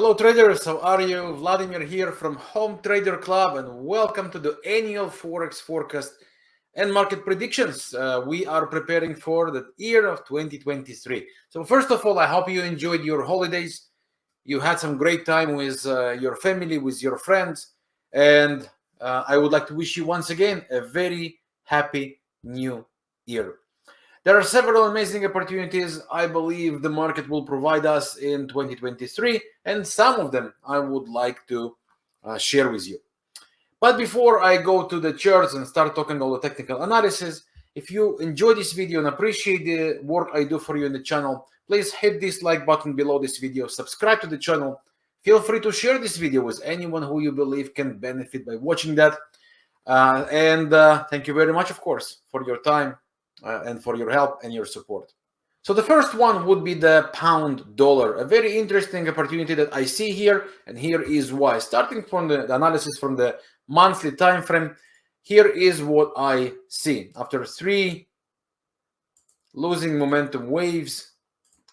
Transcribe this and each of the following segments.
Hello traders, how are you? Vladimir here from Home Trader Club and welcome to the annual Forex forecast and market predictions. We are preparing for the year of 2023. So first of all, I hope you enjoyed your holidays. You had some great time with your family, with your friends, and I would like to wish you once again a very happy new year. There are several amazing opportunities I believe the market will provide us in 2023, and some of them I would like to share with you. But before I go to the charts and start talking all the technical analysis, if you enjoy this video and appreciate the work I do for you in the channel, please hit this like button below this video, subscribe to the channel, feel free to share this video with anyone who you believe can benefit by watching that. Thank you very much, of course, for your time and for your help and your support. So the first one would be the pound dollar, a very interesting opportunity that I see here, and here is why. Starting from the analysis from the monthly time frame, here is what I see. After three losing momentum waves,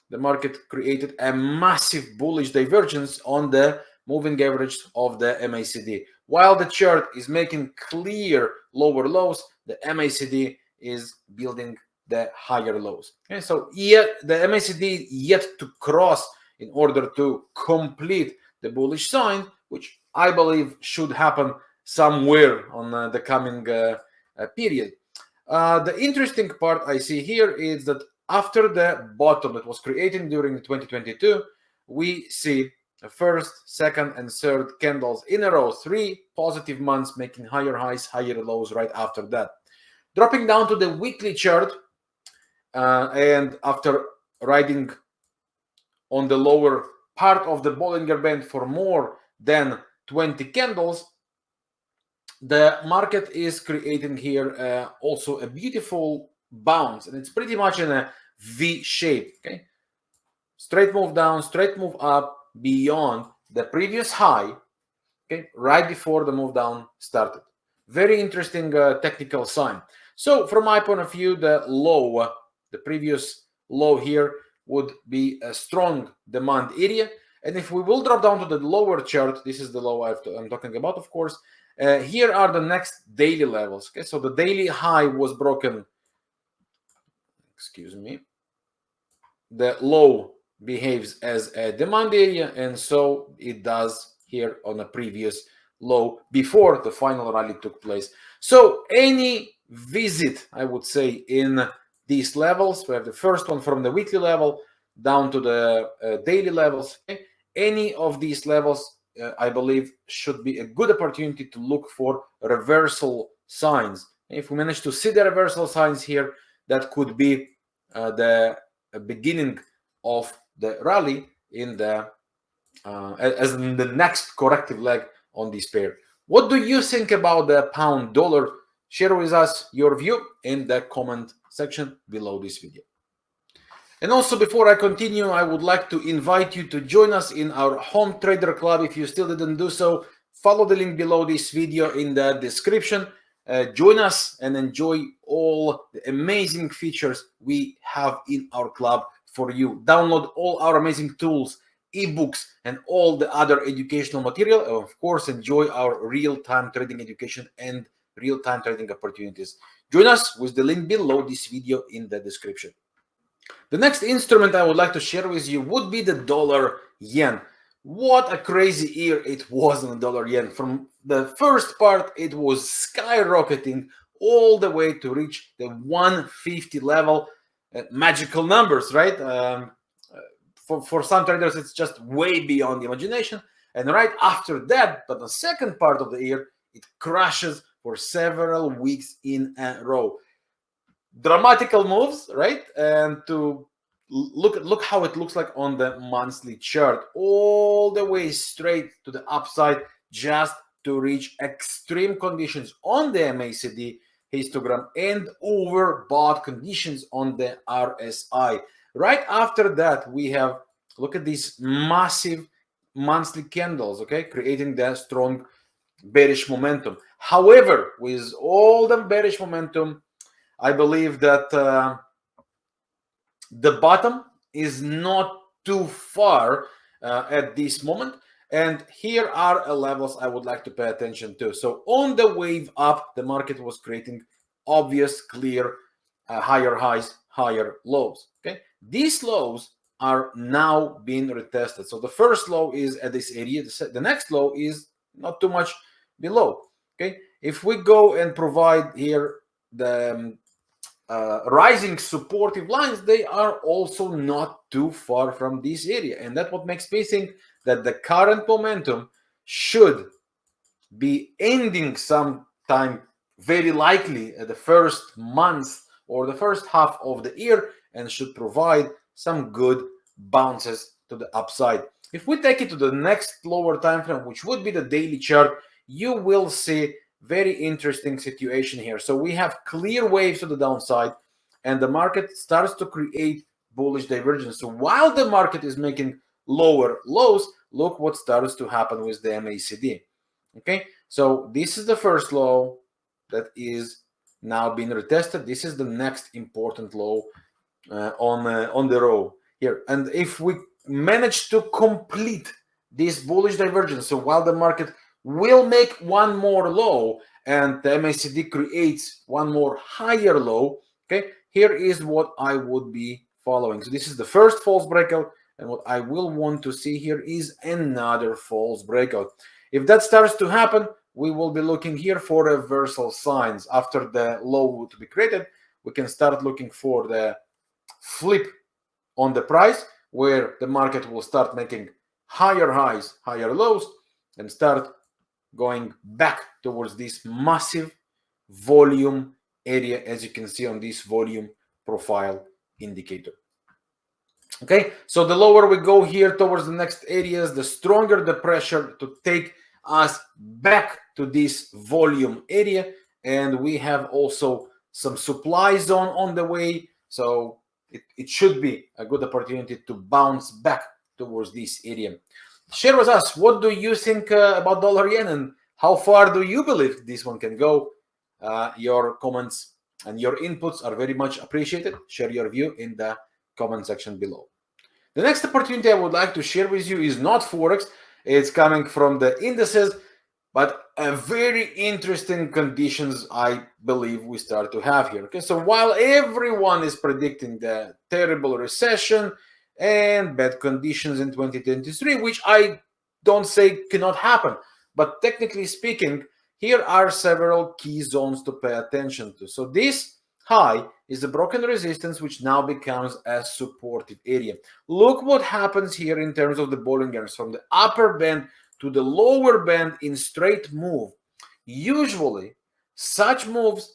the market created a massive bullish divergence on the moving average of the MACD. While the chart is making clear lower lows, the MACD is building the higher lows. Okay, so yet the MACD yet to cross in order to complete the bullish sign, which I believe should happen somewhere on the coming period. The interesting part I see here is that after the bottom that was created during 2022, we see the first, second, and third candles in a row, 3 positive months making higher highs, higher lows right after that. Dropping down to the weekly chart, and after riding on the lower part of the Bollinger Band for more than 20 candles, the market is creating here also a beautiful bounce, and it's pretty much in a V shape. Okay, straight move down, straight move up beyond the previous high. Okay, right before the move down started. Very interesting technical sign. So from my point of view, the low, the previous low here would be a strong demand area. And if we will drop down to the lower chart, this is the low I'm talking about, of course. Here are the next daily levels. Okay, so the daily high was broken. Excuse me. The low behaves as a demand area, and so it does here on a previous low before the final rally took place. So any visit, I would say, in these levels, we have the first one from the weekly level down to the daily levels. Okay? Any of these levels, I believe, should be a good opportunity to look for reversal signs. If we manage to see the reversal signs here, that could be the beginning of the rally in the as in the next corrective leg on this pair. What do you think about the pound dollar? Share with us your view in the comment section below this video. And also, before I continue, I would like to invite you to join us in our Home Trader Club. If you still didn't do so, follow the link below this video in the description. Join us and enjoy all the amazing features we have in our club for you. Download all our amazing tools, ebooks, and all the other educational material. And of course, enjoy our real-time trading education and real-time trading opportunities. Join us with the link below this video in the description. The next instrument I would like to share with you would be the dollar yen. What a crazy year it was on the dollar yen. From the first part, it was skyrocketing all the way to reach the 150 level. Magical numbers, right? For some traders, it's just way beyond the imagination. And right after that, but the second part of the year, it crashes for several weeks in a row. Dramatical moves, right? And to look how it looks like on the monthly chart, all the way straight to the upside, just to reach extreme conditions on the MACD histogram and overbought conditions on the RSI. Right after that, we have, look at these massive monthly candles, okay, creating the strong bearish momentum. However, with all the bearish momentum, I believe that the bottom is not too far at this moment. And here are levels I would like to pay attention to. So on the wave up, the market was creating obvious, clear, higher highs, higher lows. Okay, these lows are now being retested. So the first low is at this area. The next low is not too much below. Okay, if we go and provide here the rising supportive lines, they are also not too far from this area, and that's what makes me think that the current momentum should be ending sometime, very likely at the first month or the first half of the year, and should provide some good bounces to the upside. If we take it to the next lower time frame, which would be the daily chart, you will see very interesting situation here. So we have clear waves to the downside, and the market starts to create bullish divergence. So while the market is making lower lows, look what starts to happen with the MACD. Okay, so this is the first low that is now being retested. This is the next important low on the row here. And if we manage to complete this bullish divergence, so while the market will make one more low and the MACD creates one more higher low, okay, here is what I would be following. So this is the first false breakout, and what I will want to see here is another false breakout. If that starts to happen, we will be looking here for reversal signs. After the low to be created, we can start looking for the flip on the price, where the market will start making higher highs, higher lows, and start going back towards this massive volume area, as you can see on this volume profile indicator. Okay, so the lower we go here towards the next areas, the stronger the pressure to take us back to this volume area. And we have also some supply zone on the way, so it should be a good opportunity to bounce back towards this area. Share with us, what do you think about dollar yen, and how far do you believe this one can go? Your comments and your inputs are very much appreciated. Share your view in the comment section below. The next opportunity I would like to share with you is not Forex. It's coming from the indices, but a very interesting conditions I believe we start to have here. Okay, so while everyone is predicting the terrible recession and bad conditions in 2023, which I don't say cannot happen, but technically speaking, here are several key zones to pay attention to. So this high is a broken resistance, which now becomes a supportive area. Look what happens here in terms of the Bollingers from the upper band to the lower band in straight move. Usually such moves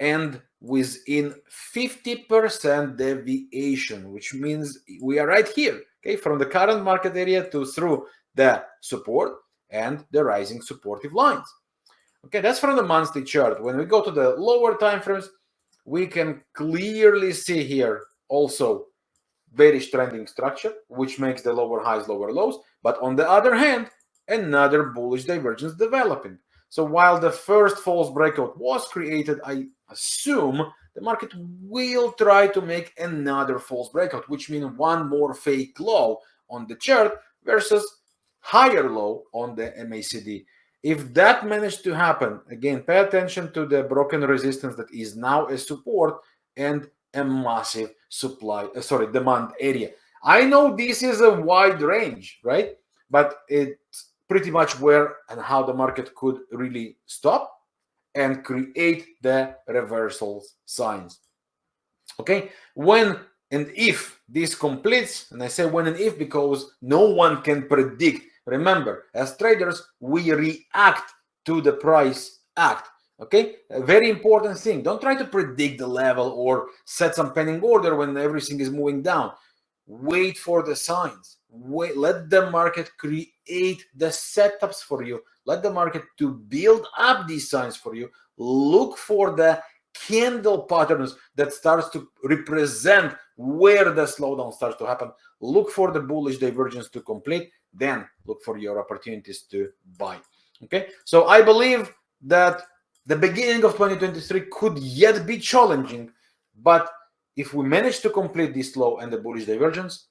end within 50% deviation, which means we are right here, okay, from the current market area to through the support and the rising supportive lines. Okay, that's from the monthly chart. When we go to the lower time frames, we can clearly see here also bearish trending structure, which makes the lower highs, lower lows. But on the other hand, another bullish divergence developing. So while the first false breakout was created, I assume the market will try to make another false breakout, which means one more fake low on the chart versus higher low on the MACD. If that managed to happen, again, pay attention to the broken resistance that is now a support and a massive demand area. I know this is a wide range, right? But it's pretty much where and how the market could really stop and create the reversal signs. Okay, when and if this completes, and I say when and if because no one can predict. Remember, as traders, we react to the price act. Okay, a very important thing. Don't try to predict the level or set some pending order when everything is moving down. Wait for the signs. Wait, let the market create the setups for you. Let the market to build up these signs for you. Look for the candle patterns that starts to represent where the slowdown starts to happen. Look for the bullish divergence to complete. Then look for your opportunities to buy. Okay, so I believe that the beginning of 2023 could yet be challenging, but if we manage to complete this low and the bullish divergence,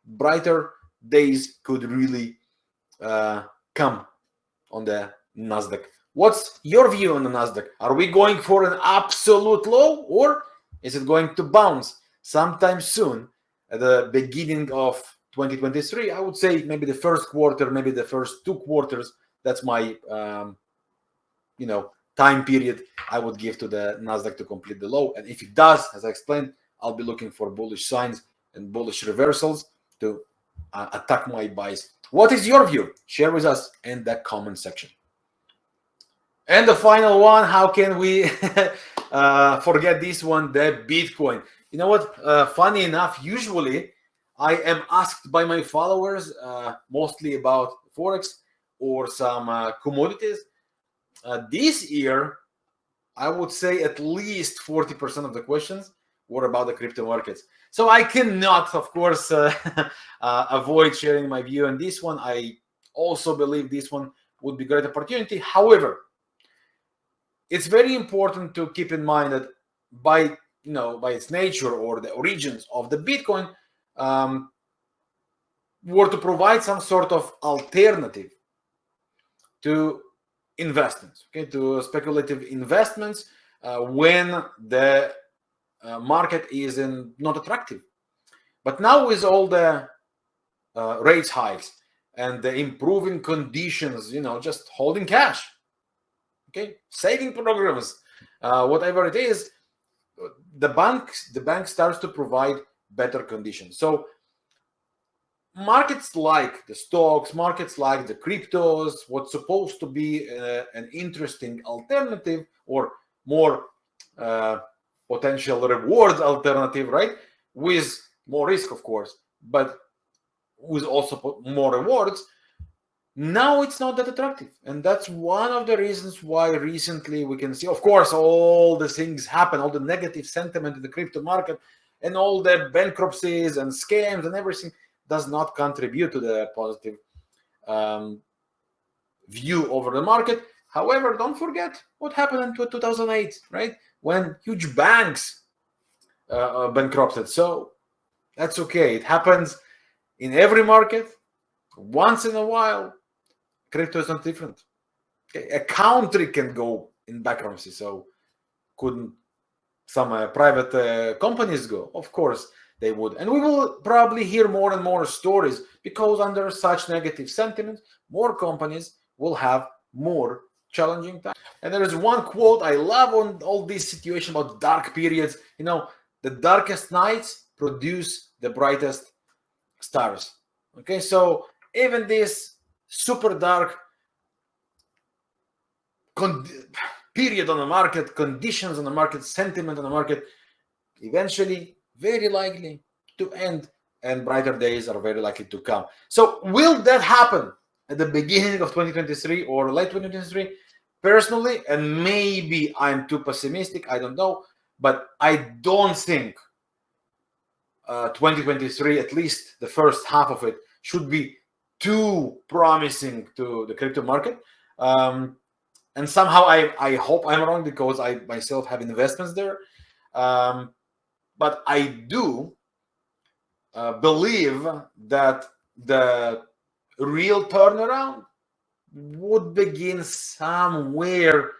brighter days could really come on the NASDAQ. What's your view on the NASDAQ? Are we going for an absolute low, or is it going to bounce sometime soon at the beginning of 2023? I would say maybe the first quarter, maybe the first 2 quarters. That's my time period I would give to the NASDAQ to complete the low. And if it does, as I explained, I'll be looking for bullish signs and bullish reversals to attack my buys. What is your view? Share with us in the comment section. And the final one, how can we forget this one, the Bitcoin? You know what? Funny enough, usually I am asked by my followers mostly about Forex or some commodities. This year, I would say at least 40% of the questions were about the crypto markets. So I cannot, of course, avoid sharing my view on this one. I also believe this one would be a great opportunity. However, it's very important to keep in mind that by its nature or the origins of the Bitcoin, were to provide some sort of alternative to investments, okay, to speculative investments when the market is not attractive. But now with all the rates hikes and the improving conditions, just holding cash, okay, saving programs, whatever it is, the bank starts to provide better conditions. So markets like the stocks, markets like the cryptos, what's supposed to be an interesting alternative or more potential rewards alternative, right? With more risk, of course, but with also more rewards. Now it's not that attractive. And that's one of the reasons why recently we can see, of course, all the things happen, all the negative sentiment in the crypto market and all the bankruptcies and scams and everything does not contribute to the positive view over the market. However, don't forget what happened in 2008, right? When huge banks bankrupted. So that's okay. It happens in every market once in a while. Crypto is not different. Okay? A country can go in bankruptcy. So couldn't some private companies go? Of course they would. And we will probably hear more and more stories because under such negative sentiments, more companies will have more challenging times. And there is one quote I love on all this situation about dark periods. The darkest nights produce the brightest stars. Okay, so even this super dark period on the market, conditions on the market, sentiment on the market, eventually, very likely to end, and brighter days are very likely to come. So will that happen at the beginning of 2023 or late 2023? Personally, and maybe I'm too pessimistic, I don't know, but I don't think 2023, at least the first half of it, should be too promising to the crypto market. And somehow I hope I'm wrong because I myself have investments there. But I do believe that the real turnaround would begin somewhere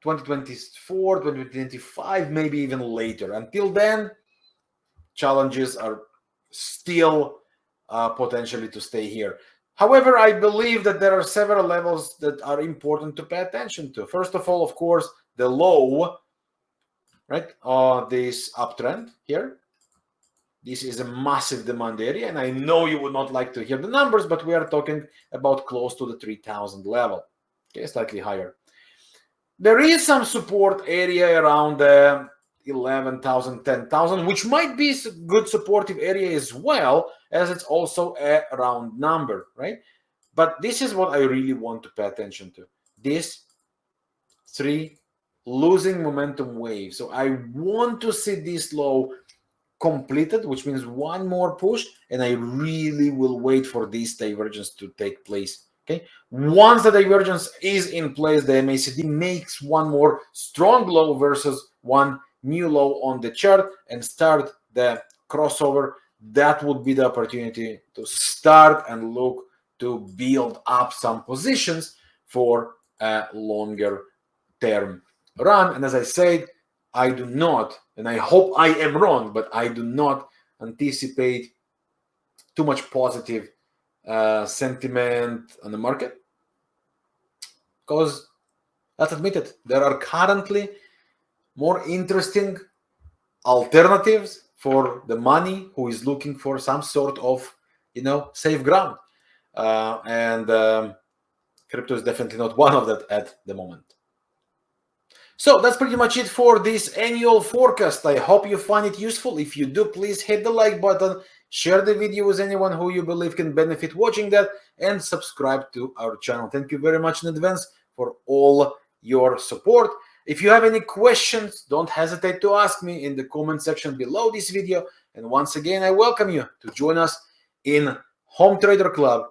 2024, 2025, maybe even later. Until then, challenges are still potentially to stay here. However, I believe that there are several levels that are important to pay attention to. First of all, of course, the low, right, this uptrend here. This is a massive demand area, and I know you would not like to hear the numbers, but we are talking about close to the 3,000 level, okay, slightly higher. There is some support area around 11,000, 10,000, which might be a good supportive area as well, as it's also a round number, right? But this is what I really want to pay attention to. This 3 losing momentum wave. So I want to see this low completed, which means one more push, and I really will wait for this divergence to take place. Okay, once the divergence is in place, the MACD makes one more strong low versus one new low on the chart and start the crossover. that would be the opportunity to start and look to build up some positions for a longer term run. And as I said, I do not, and I hope I am wrong, but I do not anticipate too much positive sentiment on the market, because let's admit it, there are currently more interesting alternatives for the money who is looking for some sort of, safe ground. And crypto is definitely not one of that at the moment. So that's pretty much it for this annual forecast. I hope you find it useful. If you do, please hit the like button, share the video with anyone who you believe can benefit watching that, and subscribe to our channel. Thank you very much in advance for all your support. If you have any questions, don't hesitate to ask me in the comment section below this video. And once again, I welcome you to join us in Home Trader Club,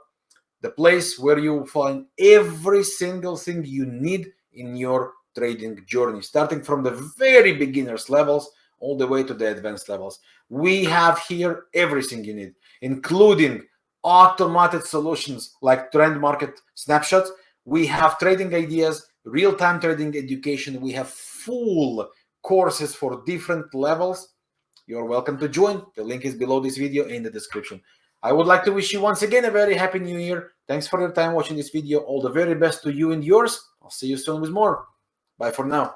the place where you find every single thing you need in your trading journey, starting from the very beginners levels all the way to the advanced levels. We have here everything you need, including automated solutions like trend market snapshots. We have trading ideas, real-time trading education. We have full courses for different levels. You're welcome to join. The link is below this video in the description. I would like to wish you once again a very happy new year. Thanks for your time watching this video. All the very best to you and yours. I'll see you soon with more. Bye for now.